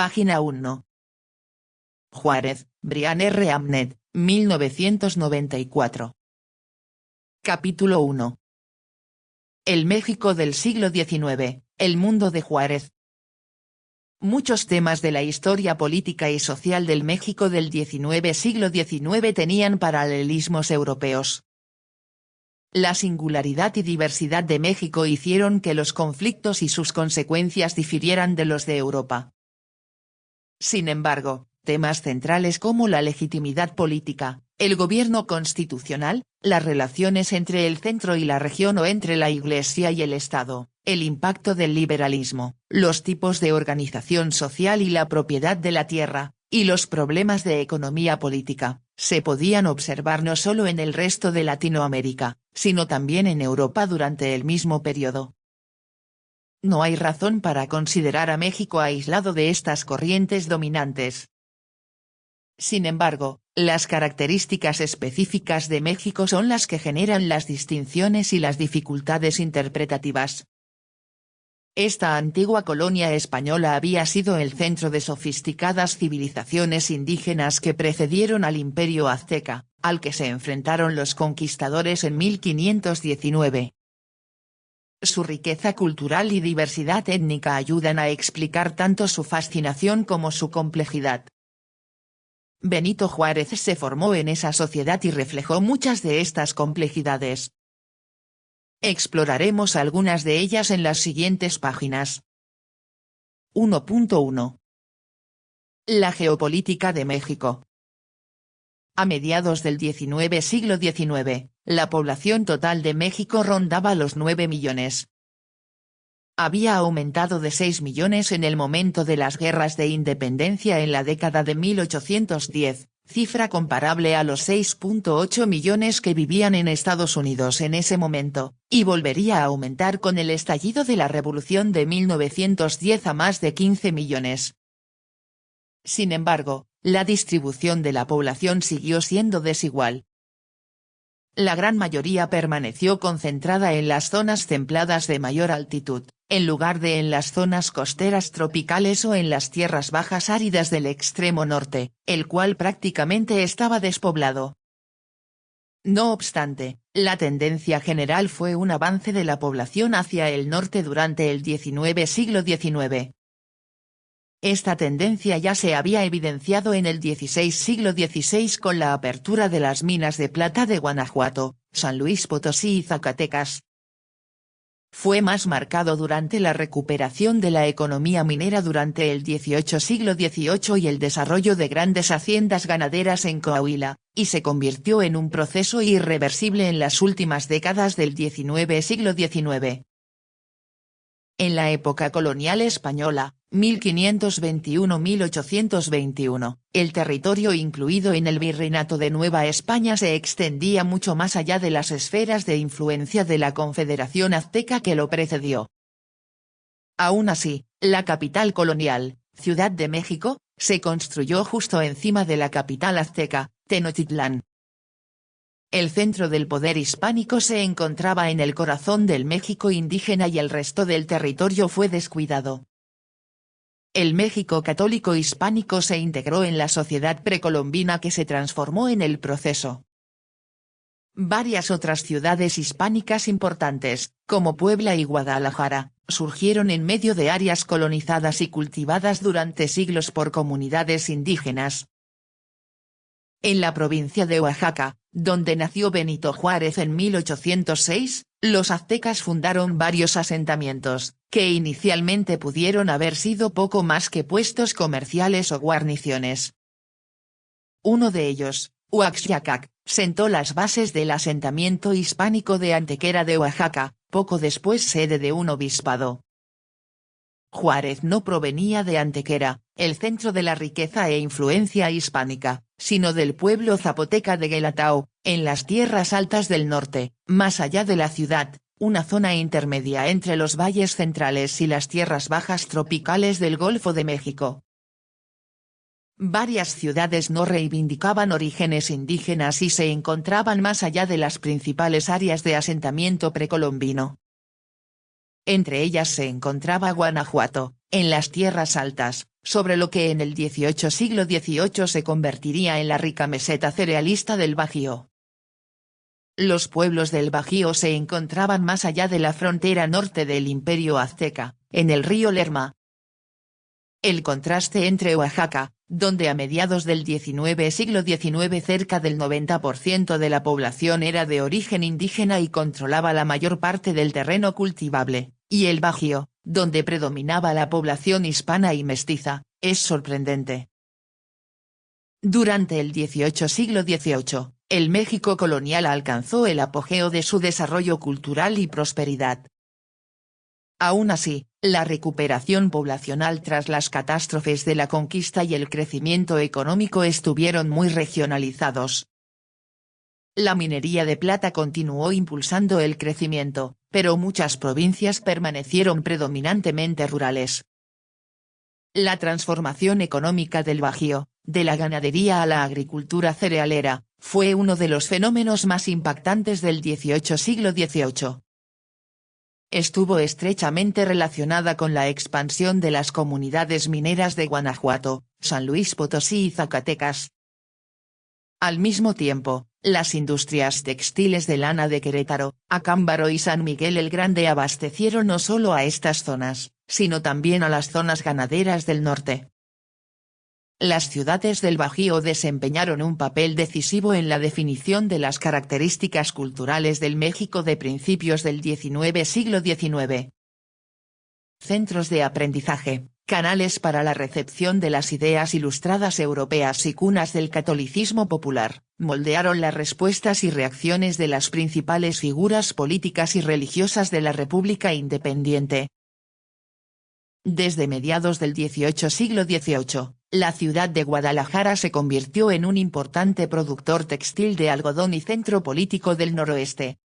Página 1. Juárez, Brian R. Amnet, 1994. Capítulo 1. El México del siglo XIX, el mundo de Juárez. Muchos temas de la historia política y social del México del siglo XIX tenían paralelismos europeos. La singularidad y diversidad de México hicieron que los conflictos y sus consecuencias difirieran de los de Europa. Sin embargo, temas centrales como la legitimidad política, el gobierno constitucional, las relaciones entre el centro y la región o entre la Iglesia y el Estado, el impacto del liberalismo, los tipos de organización social y la propiedad de la tierra, y los problemas de economía política, se podían observar no solo en el resto de Latinoamérica, sino también en Europa durante el mismo periodo. No hay razón para considerar a México aislado de estas corrientes dominantes. Sin embargo, las características específicas de México son las que generan las distinciones y las dificultades interpretativas. Esta antigua colonia española había sido el centro de sofisticadas civilizaciones indígenas que precedieron al Imperio Azteca, al que se enfrentaron los conquistadores en 1519. Su riqueza cultural y diversidad étnica ayudan a explicar tanto su fascinación como su complejidad. Benito Juárez se formó en esa sociedad y reflejó muchas de estas complejidades. Exploraremos algunas de ellas en las siguientes páginas. 1.1. La geopolítica de México. A mediados del siglo XIX, la población total de México rondaba los 9 millones. Había aumentado de 6 millones en el momento de las guerras de independencia en la década de 1810, cifra comparable a los 6.8 millones que vivían en Estados Unidos en ese momento, y volvería a aumentar con el estallido de la Revolución de 1910 a más de 15 millones. Sin embargo, la distribución de la población siguió siendo desigual. La gran mayoría permaneció concentrada en las zonas templadas de mayor altitud, en lugar de en las zonas costeras tropicales o en las tierras bajas áridas del extremo norte, el cual prácticamente estaba despoblado. No obstante, la tendencia general fue un avance de la población hacia el norte durante el siglo XIX. Esta tendencia ya se había evidenciado en el siglo XVI con la apertura de las minas de plata de Guanajuato, San Luis Potosí y Zacatecas. Fue más marcado durante la recuperación de la economía minera durante el siglo XVIII y el desarrollo de grandes haciendas ganaderas en Coahuila, y se convirtió en un proceso irreversible en las últimas décadas del siglo XIX. En la época colonial española, 1521-1821, el territorio incluido en el Virreinato de Nueva España se extendía mucho más allá de las esferas de influencia de la Confederación Azteca que lo precedió. Aún así, la capital colonial, Ciudad de México, se construyó justo encima de la capital azteca, Tenochtitlán. El centro del poder hispánico se encontraba en el corazón del México indígena y el resto del territorio fue descuidado. El México católico hispánico se integró en la sociedad precolombina que se transformó en el proceso. Varias otras ciudades hispánicas importantes, como Puebla y Guadalajara, surgieron en medio de áreas colonizadas y cultivadas durante siglos por comunidades indígenas. En la provincia de Oaxaca, donde nació Benito Juárez en 1806, los aztecas fundaron varios asentamientos, que inicialmente pudieron haber sido poco más que puestos comerciales o guarniciones. Uno de ellos, Huaxyacac, sentó las bases del asentamiento hispánico de Antequera de Oaxaca, poco después sede de un obispado. Juárez no provenía de Antequera, el centro de la riqueza e influencia hispánica, sino del pueblo zapoteca de Guelatao, en las tierras altas del norte, más allá de la ciudad, una zona intermedia entre los valles centrales y las tierras bajas tropicales del Golfo de México. Varias ciudades no reivindicaban orígenes indígenas y se encontraban más allá de las principales áreas de asentamiento precolombino. Entre ellas se encontraba Guanajuato, en las tierras altas, sobre lo que en el siglo XVIII se convertiría en la rica meseta cerealista del Bajío. Los pueblos del Bajío se encontraban más allá de la frontera norte del Imperio Azteca, en el río Lerma. El contraste entre Oaxaca, donde a mediados del siglo XIX cerca del 90% de la población era de origen indígena y controlaba la mayor parte del terreno cultivable, y el Bajío, donde predominaba la población hispana y mestiza, es sorprendente. Durante el siglo XVIII, el México colonial alcanzó el apogeo de su desarrollo cultural y prosperidad. Aún así, la recuperación poblacional tras las catástrofes de la conquista y el crecimiento económico estuvieron muy regionalizados. La minería de plata continuó impulsando el crecimiento, pero muchas provincias permanecieron predominantemente rurales. La transformación económica del Bajío, de la ganadería a la agricultura cerealera, fue uno de los fenómenos más impactantes del siglo XVIII. Estuvo estrechamente relacionada con la expansión de las comunidades mineras de Guanajuato, San Luis Potosí y Zacatecas. Al mismo tiempo, las industrias textiles de lana de Querétaro, Acámbaro y San Miguel el Grande abastecieron no solo a estas zonas, sino también a las zonas ganaderas del norte. Las ciudades del Bajío desempeñaron un papel decisivo en la definición de las características culturales del México de principios del siglo XIX. Centros de aprendizaje, canales para la recepción de las ideas ilustradas europeas y cunas del catolicismo popular, moldearon las respuestas y reacciones de las principales figuras políticas y religiosas de la República Independiente. Desde mediados del siglo XVIII, la ciudad de Guadalajara se convirtió en un importante productor textil de algodón y centro político del noroeste.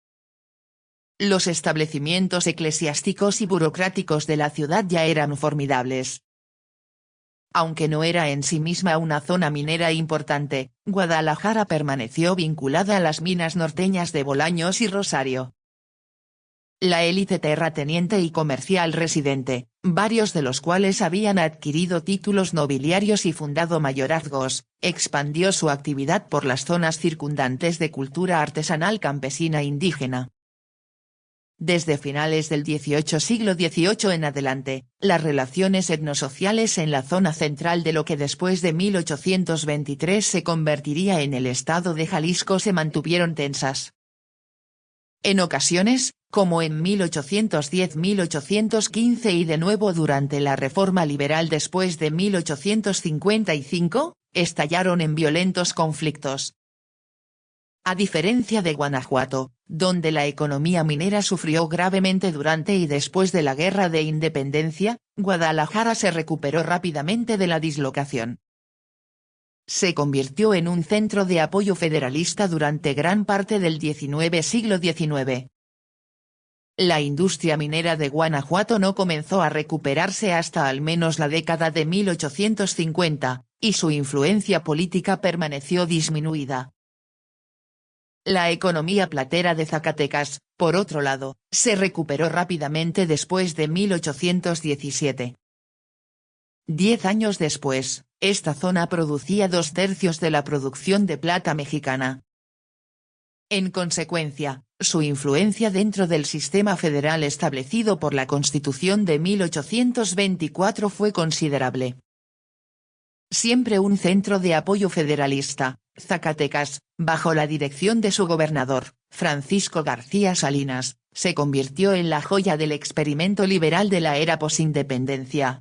Los establecimientos eclesiásticos y burocráticos de la ciudad ya eran formidables. Aunque no era en sí misma una zona minera importante, Guadalajara permaneció vinculada a las minas norteñas de Bolaños y Rosario. La élite terrateniente y comercial residente, varios de los cuales habían adquirido títulos nobiliarios y fundado mayorazgos, expandió su actividad por las zonas circundantes de cultura artesanal campesina indígena. Desde finales del siglo XVIII en adelante, las relaciones etnosociales en la zona central de lo que después de 1823 se convertiría en el estado de Jalisco se mantuvieron tensas. En ocasiones, como en 1810-1815 y de nuevo durante la Reforma Liberal después de 1855, estallaron en violentos conflictos. A diferencia de Guanajuato, donde la economía minera sufrió gravemente durante y después de la Guerra de Independencia, Guadalajara se recuperó rápidamente de la dislocación. Se convirtió en un centro de apoyo federalista durante gran parte del siglo XIX. La industria minera de Guanajuato no comenzó a recuperarse hasta al menos la década de 1850, y su influencia política permaneció disminuida. La economía platera de Zacatecas, por otro lado, se recuperó rápidamente después de 1817. 10 años después, esta zona producía 2/3 de la producción de plata mexicana. En consecuencia, su influencia dentro del sistema federal establecido por la Constitución de 1824 fue considerable. Siempre un centro de apoyo federalista, Zacatecas, bajo la dirección de su gobernador, Francisco García Salinas, se convirtió en la joya del experimento liberal de la era posindependencia.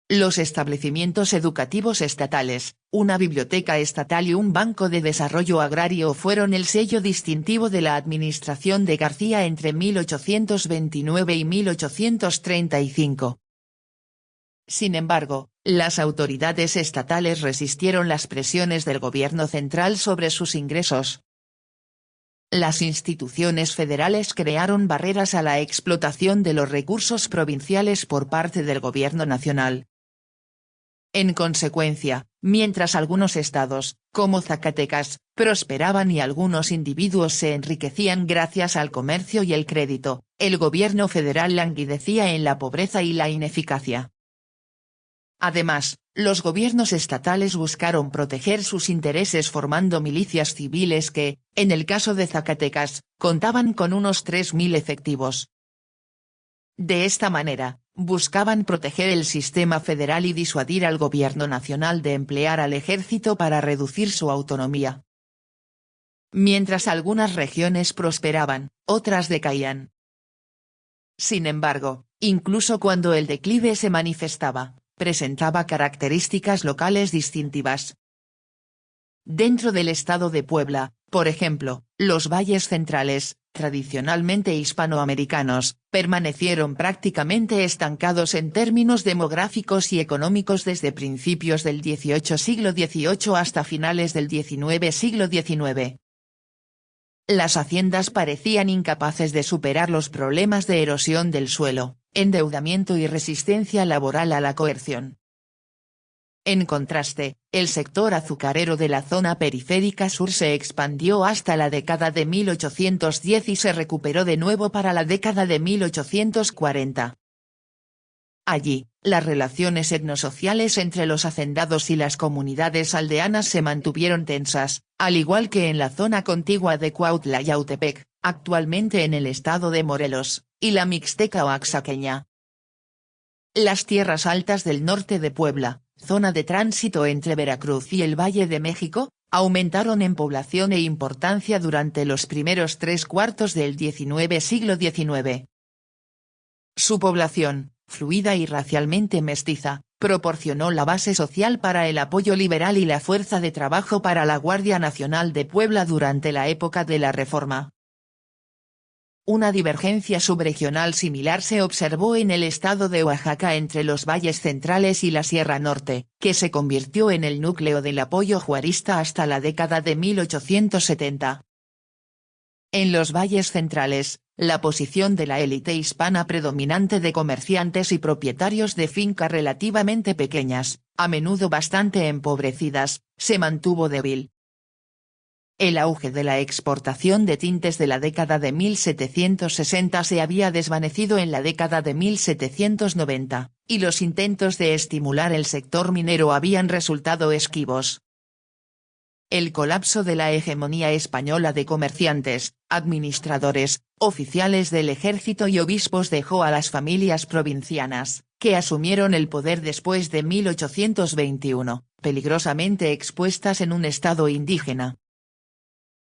Los establecimientos educativos estatales, una biblioteca estatal y un banco de desarrollo agrario fueron el sello distintivo de la administración de García entre 1829 y 1835. Sin embargo, las autoridades estatales resistieron las presiones del gobierno central sobre sus ingresos. Las instituciones federales crearon barreras a la explotación de los recursos provinciales por parte del gobierno nacional. En consecuencia, mientras algunos estados, como Zacatecas, prosperaban y algunos individuos se enriquecían gracias al comercio y el crédito, el gobierno federal languidecía en la pobreza y la ineficacia. Además, los gobiernos estatales buscaron proteger sus intereses formando milicias civiles que, en el caso de Zacatecas, contaban con unos 3.000 efectivos. De esta manera, buscaban proteger el sistema federal y disuadir al gobierno nacional de emplear al ejército para reducir su autonomía. Mientras algunas regiones prosperaban, otras decaían. Sin embargo, incluso cuando el declive se manifestaba, presentaba características locales distintivas. Dentro del estado de Puebla, por ejemplo, los valles centrales, tradicionalmente hispanoamericanos, permanecieron prácticamente estancados en términos demográficos y económicos desde principios del siglo XVIII hasta finales del siglo XIX. Las haciendas parecían incapaces de superar los problemas de erosión del suelo, endeudamiento y resistencia laboral a la coerción. En contraste, el sector azucarero de la zona periférica sur se expandió hasta la década de 1810 y se recuperó de nuevo para la década de 1840. Allí, las relaciones etnosociales entre los hacendados y las comunidades aldeanas se mantuvieron tensas, al igual que en la zona contigua de Cuautla y Yautepec, actualmente en el estado de Morelos, y la Mixteca oaxaqueña. Las tierras altas del norte de Puebla, zona de tránsito entre Veracruz y el Valle de México, aumentaron en población e importancia durante los primeros 3/4 del siglo XIX. Su población, fluida y racialmente mestiza, proporcionó la base social para el apoyo liberal y la fuerza de trabajo para la Guardia Nacional de Puebla durante la época de la Reforma. Una divergencia subregional similar se observó en el estado de Oaxaca entre los valles centrales y la Sierra Norte, que se convirtió en el núcleo del apoyo juarista hasta la década de 1870. En los valles centrales, la posición de la élite hispana predominante de comerciantes y propietarios de fincas relativamente pequeñas, a menudo bastante empobrecidas, se mantuvo débil. El auge de la exportación de tintes de la década de 1760 se había desvanecido en la década de 1790, y los intentos de estimular el sector minero habían resultado esquivos. El colapso de la hegemonía española de comerciantes, administradores, oficiales del ejército y obispos dejó a las familias provincianas, que asumieron el poder después de 1821, peligrosamente expuestas en un estado indígena.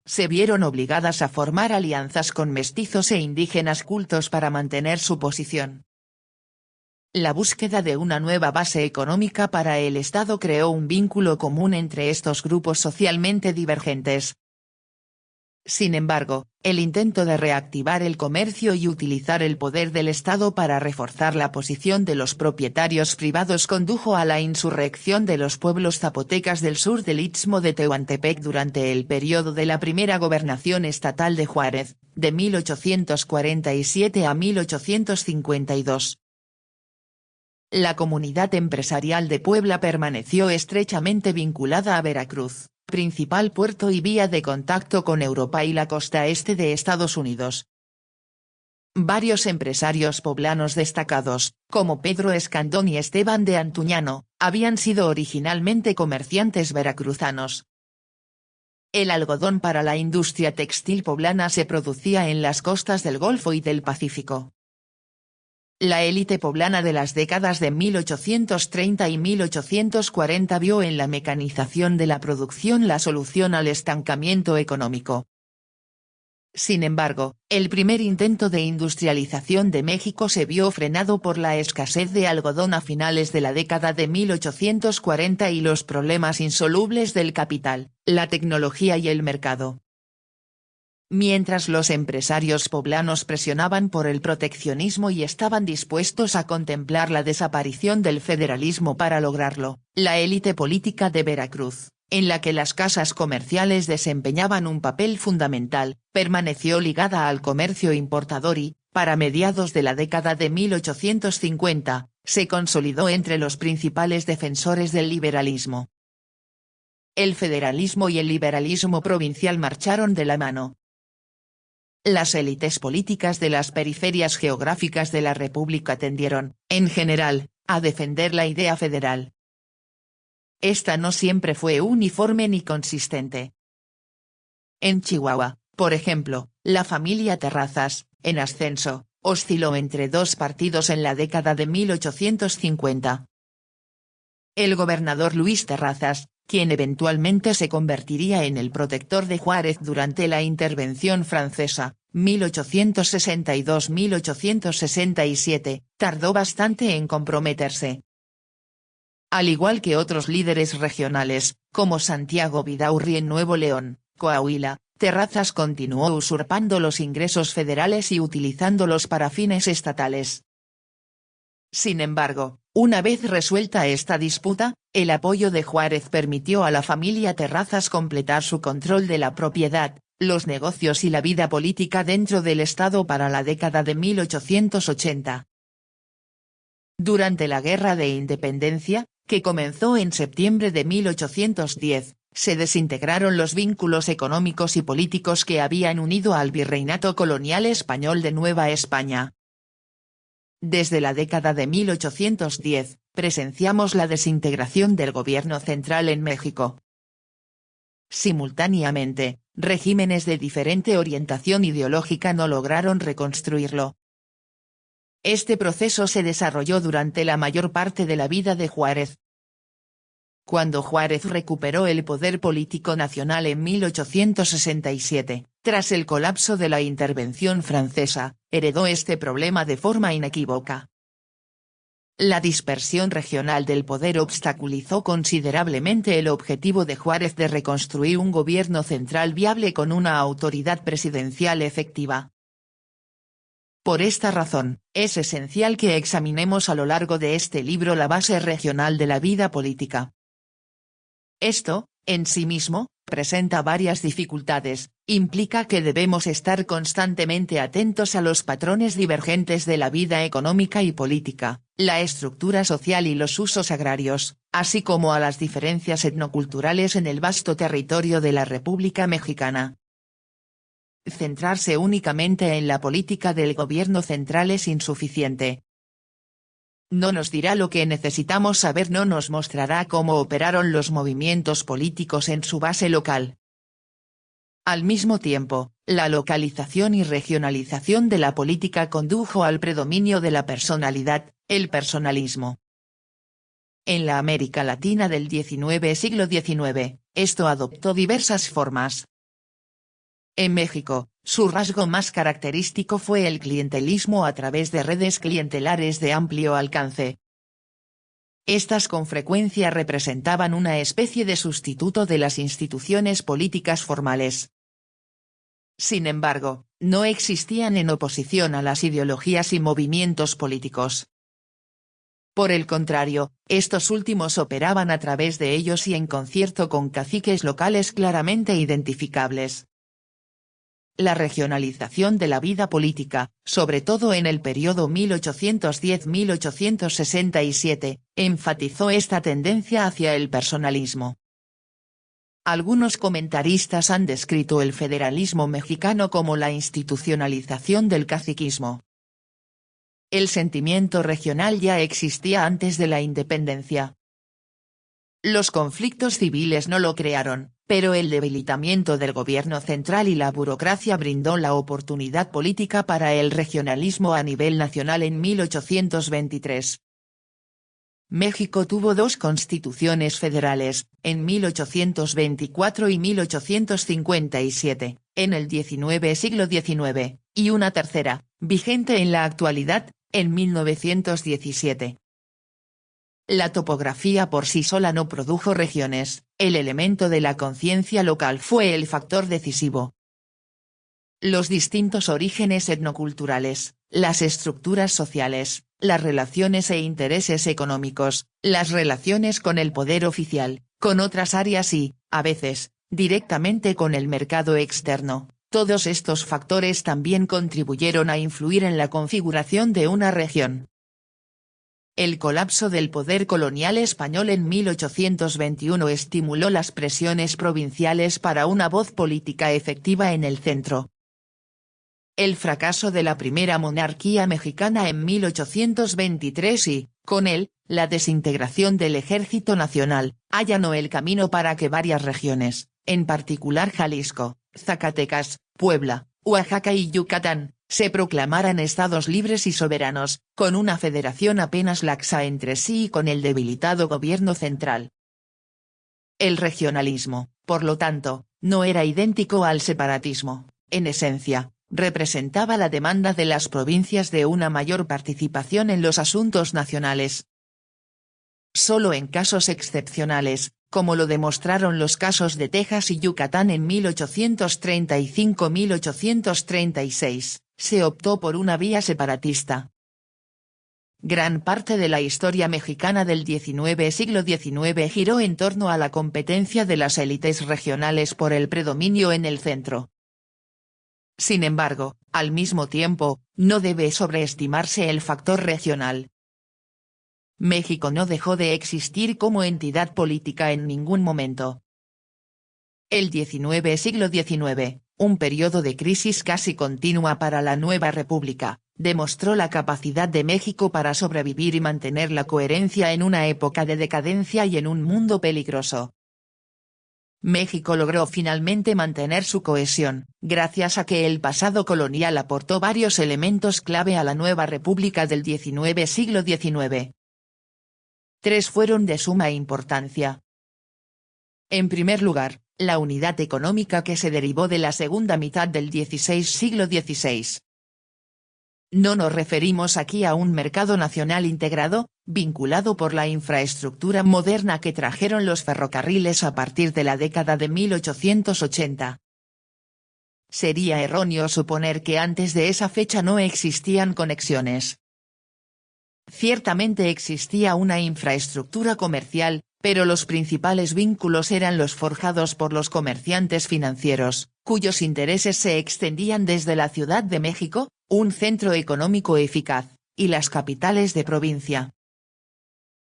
Se vieron obligadas a formar alianzas con mestizos e indígenas cultos para mantener su posición. La búsqueda de una nueva base económica para el Estado creó un vínculo común entre estos grupos socialmente divergentes. Sin embargo, el intento de reactivar el comercio y utilizar el poder del Estado para reforzar la posición de los propietarios privados condujo a la insurrección de los pueblos zapotecas del sur del Istmo de Tehuantepec durante el periodo de la primera gobernación estatal de Juárez, de 1847 a 1852. La comunidad empresarial de Puebla permaneció estrechamente vinculada a Veracruz, principal puerto y vía de contacto con Europa y la costa este de Estados Unidos. Varios empresarios poblanos destacados, como Pedro Escandón y Esteban de Antuñano, habían sido originalmente comerciantes veracruzanos. El algodón para la industria textil poblana se producía en las costas del Golfo y del Pacífico. La élite poblana de las décadas de 1830 y 1840 vio en la mecanización de la producción la solución al estancamiento económico. Sin embargo, el primer intento de industrialización de México se vio frenado por la escasez de algodón a finales de la década de 1840 y los problemas insolubles del capital, la tecnología y el mercado. Mientras los empresarios poblanos presionaban por el proteccionismo y estaban dispuestos a contemplar la desaparición del federalismo para lograrlo, la élite política de Veracruz, en la que las casas comerciales desempeñaban un papel fundamental, permaneció ligada al comercio importador y, para mediados de la década de 1850, se consolidó entre los principales defensores del liberalismo. El federalismo y el liberalismo provincial marcharon de la mano. Las élites políticas de las periferias geográficas de la República tendieron, en general, a defender la idea federal. Esta no siempre fue uniforme ni consistente. En Chihuahua, por ejemplo, la familia Terrazas, en ascenso, osciló entre dos partidos en la década de 1850. El gobernador Luis Terrazas, quien eventualmente se convertiría en el protector de Juárez durante la intervención francesa, 1862-1867, tardó bastante en comprometerse. Al igual que otros líderes regionales, como Santiago Vidaurri en Nuevo León, Coahuila, Terrazas continuó usurpando los ingresos federales y utilizándolos para fines estatales. Sin embargo, una vez resuelta esta disputa, el apoyo de Juárez permitió a la familia Terrazas completar su control de la propiedad, los negocios y la vida política dentro del estado para la década de 1880. Durante la Guerra de Independencia, que comenzó en septiembre de 1810, se desintegraron los vínculos económicos y políticos que habían unido al virreinato colonial español de Nueva España. Desde la década de 1810, presenciamos la desintegración del gobierno central en México. Simultáneamente, regímenes de diferente orientación ideológica no lograron reconstruirlo. Este proceso se desarrolló durante la mayor parte de la vida de Juárez. Cuando Juárez recuperó el poder político nacional en 1867, tras el colapso de la intervención francesa, heredó este problema de forma inequívoca. La dispersión regional del poder obstaculizó considerablemente el objetivo de Juárez de reconstruir un gobierno central viable con una autoridad presidencial efectiva. Por esta razón, es esencial que examinemos a lo largo de este libro la base regional de la vida política. Esto, en sí mismo, presenta varias dificultades, implica que debemos estar constantemente atentos a los patrones divergentes de la vida económica y política, la estructura social y los usos agrarios, así como a las diferencias etnoculturales en el vasto territorio de la República Mexicana. Centrarse únicamente en la política del gobierno central es insuficiente. No nos dirá lo que necesitamos saber, no nos mostrará cómo operaron los movimientos políticos en su base local. Al mismo tiempo, la localización y regionalización de la política condujo al predominio de la personalidad, el personalismo. En la América Latina del siglo XIX, esto adoptó diversas formas. En México, su rasgo más característico fue el clientelismo a través de redes clientelares de amplio alcance. Estas con frecuencia representaban una especie de sustituto de las instituciones políticas formales. Sin embargo, no existían en oposición a las ideologías y movimientos políticos. Por el contrario, estos últimos operaban a través de ellos y en concierto con caciques locales claramente identificables. La regionalización de la vida política, sobre todo en el periodo 1810-1867, enfatizó esta tendencia hacia el personalismo. Algunos comentaristas han descrito el federalismo mexicano como la institucionalización del caciquismo. El sentimiento regional ya existía antes de la independencia. Los conflictos civiles no lo crearon, pero el debilitamiento del gobierno central y la burocracia brindó la oportunidad política para el regionalismo a nivel nacional en 1823. México tuvo dos constituciones federales, en 1824 y 1857, en el siglo XIX, y una tercera, vigente en la actualidad, en 1917. La topografía por sí sola no produjo regiones, el elemento de la conciencia local fue el factor decisivo. Los distintos orígenes etnoculturales, las estructuras sociales, las relaciones e intereses económicos, las relaciones con el poder oficial, con otras áreas y, a veces, directamente con el mercado externo, todos estos factores también contribuyeron a influir en la configuración de una región. El colapso del poder colonial español en 1821 estimuló las presiones provinciales para una voz política efectiva en el centro. el fracaso de la primera monarquía mexicana en 1823 y, con él, la desintegración del Ejército Nacional, allanó el camino para que varias regiones, en particular Jalisco, Zacatecas, Puebla, Oaxaca y Yucatán, se proclamaran estados libres y soberanos, con una federación apenas laxa entre sí y con el debilitado gobierno central. El regionalismo, por lo tanto, no era idéntico al separatismo, en esencia, representaba la demanda de las provincias de una mayor participación en los asuntos nacionales. Solo en casos excepcionales, como lo demostraron los casos de Texas y Yucatán en 1835-1836, se optó por una vía separatista. Gran parte de la historia mexicana del siglo XIX giró en torno a la competencia de las élites regionales por el predominio en el centro. Sin embargo, al mismo tiempo, no debe sobreestimarse el factor regional. México no dejó de existir como entidad política en ningún momento. El siglo XIX, un periodo de crisis casi continua para la nueva república, demostró la capacidad de México para sobrevivir y mantener la coherencia en una época de decadencia y en un mundo peligroso. México logró finalmente mantener su cohesión, gracias a que el pasado colonial aportó varios elementos clave a la nueva república del siglo XIX. Tres fueron de suma importancia. En primer lugar, la unidad económica que se derivó de la segunda mitad del siglo XVI. No nos referimos aquí a un mercado nacional integrado, vinculado por la infraestructura moderna que trajeron los ferrocarriles a partir de la década de 1880. Sería erróneo suponer que antes de esa fecha no existían conexiones. Ciertamente existía una infraestructura comercial, pero los principales vínculos eran los forjados por los comerciantes financieros, cuyos intereses se extendían desde la Ciudad de México, un centro económico eficaz, y las capitales de provincia.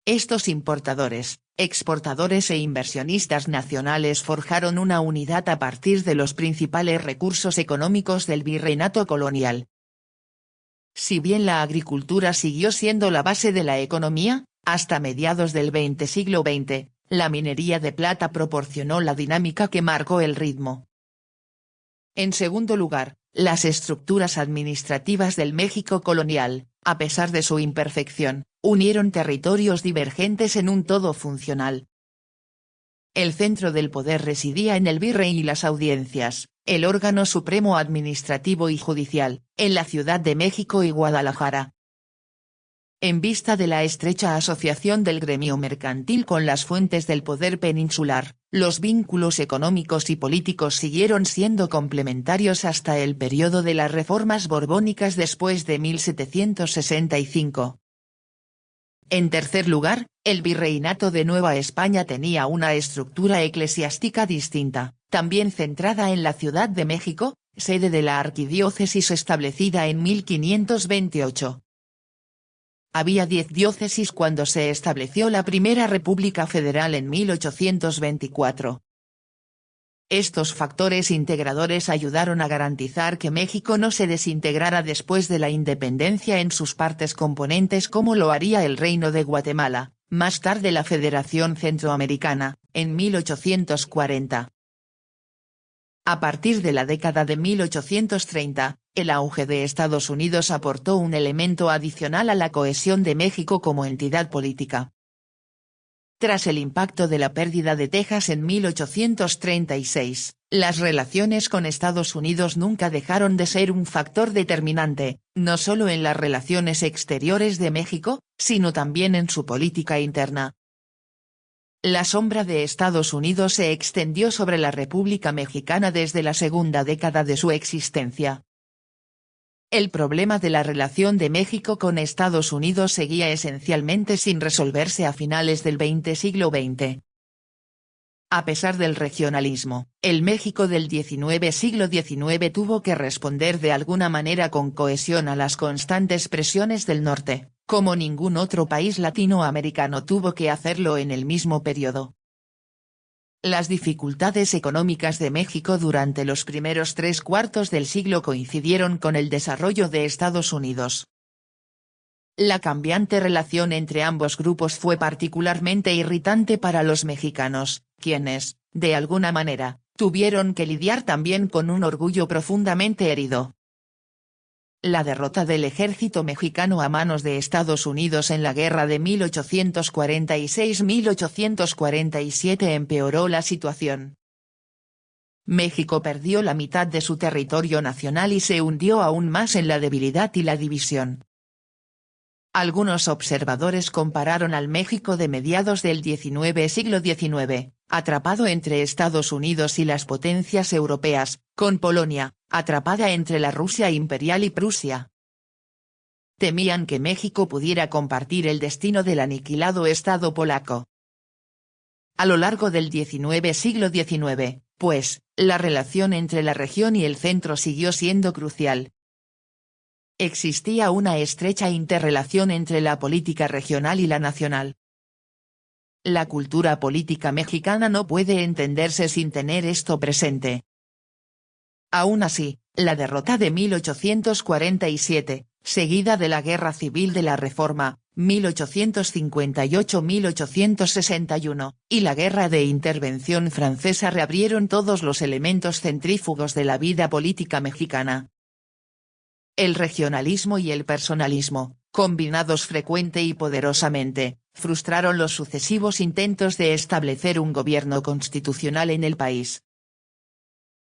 Estos importadores, exportadores e inversionistas nacionales forjaron una unidad a partir de los principales recursos económicos del virreinato colonial. Si bien la agricultura siguió siendo la base de la economía, hasta mediados del siglo XX, la minería de plata proporcionó la dinámica que marcó el ritmo. En segundo lugar, las estructuras administrativas del México colonial, a pesar de su imperfección, unieron territorios divergentes en un todo funcional. El centro del poder residía en el virrey y las audiencias, el órgano supremo administrativo y judicial, en la Ciudad de México y Guadalajara. En vista de la estrecha asociación del gremio mercantil con las fuentes del poder peninsular, los vínculos económicos y políticos siguieron siendo complementarios hasta el periodo de las reformas borbónicas después de 1765. En tercer lugar, el virreinato de Nueva España tenía una estructura eclesiástica distinta, también centrada en la Ciudad de México, sede de la arquidiócesis establecida en 1528. Había 10 diócesis cuando se estableció la Primera República Federal en 1824. Estos factores integradores ayudaron a garantizar que México no se desintegrara después de la independencia en sus partes componentes como lo haría el Reino de Guatemala, más tarde la Federación Centroamericana, en 1840. A partir de la década de 1830, el auge de Estados Unidos aportó un elemento adicional a la cohesión de México como entidad política. Tras el impacto de la pérdida de Texas en 1836, las relaciones con Estados Unidos nunca dejaron de ser un factor determinante, no solo en las relaciones exteriores de México, sino también en su política interna. La sombra de Estados Unidos se extendió sobre la República Mexicana desde la segunda década de su existencia. El problema de la relación de México con Estados Unidos seguía esencialmente sin resolverse a finales del siglo XX. A pesar del regionalismo, el México del siglo XIX tuvo que responder de alguna manera con cohesión a las constantes presiones del norte, como ningún otro país latinoamericano tuvo que hacerlo en el mismo periodo. Las dificultades económicas de México durante los primeros 3/4 del siglo coincidieron con el desarrollo de Estados Unidos. La cambiante relación entre ambos grupos fue particularmente irritante para los mexicanos, quienes, de alguna manera, tuvieron que lidiar también con un orgullo profundamente herido. La derrota del ejército mexicano a manos de Estados Unidos en la guerra de 1846-1847 empeoró la situación. México perdió la mitad de su territorio nacional y se hundió aún más en la debilidad y la división. Algunos observadores compararon al México de mediados del siglo XIX, atrapado entre Estados Unidos y las potencias europeas, con Polonia, atrapada entre la Rusia imperial y Prusia. Temían que México pudiera compartir el destino del aniquilado Estado polaco. A lo largo del siglo XIX, pues, la relación entre la región y el centro siguió siendo crucial. Existía una estrecha interrelación entre la política regional y la nacional. La cultura política mexicana no puede entenderse sin tener esto presente. Aún así, la derrota de 1847, seguida de la Guerra Civil de la Reforma, 1858-1861, y la Guerra de Intervención Francesa reabrieron todos los elementos centrífugos de la vida política mexicana. El regionalismo y el personalismo, combinados frecuente y poderosamente, frustraron los sucesivos intentos de establecer un gobierno constitucional en el país.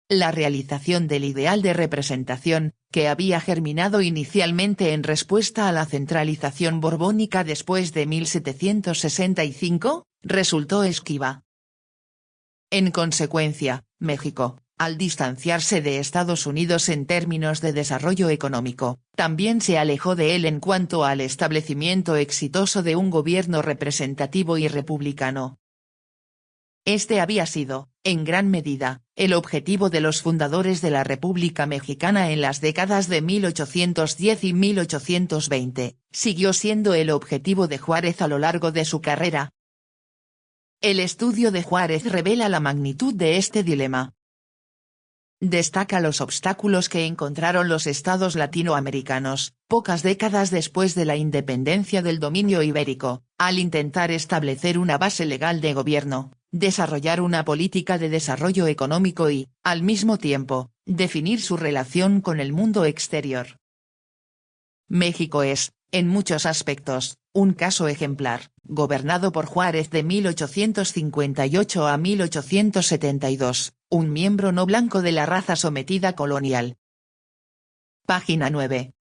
La realización del ideal de representación, que había germinado inicialmente en respuesta a la centralización borbónica después de 1765, resultó esquiva. En consecuencia, México, al distanciarse de Estados Unidos en términos de desarrollo económico, también se alejó de él en cuanto al establecimiento exitoso de un gobierno representativo y republicano. Este había sido, en gran medida, el objetivo de los fundadores de la República Mexicana en las décadas de 1810 y 1820, siguió siendo el objetivo de Juárez a lo largo de su carrera. El estudio de Juárez revela la magnitud de este dilema. Destaca los obstáculos que encontraron los estados latinoamericanos, pocas décadas después de la independencia del dominio ibérico, al intentar establecer una base legal de gobierno, desarrollar una política de desarrollo económico y, al mismo tiempo, definir su relación con el mundo exterior. México es, en muchos aspectos, un caso ejemplar, gobernado por Juárez de 1858 a 1872, un miembro no blanco de la raza sometida colonial. Página 9.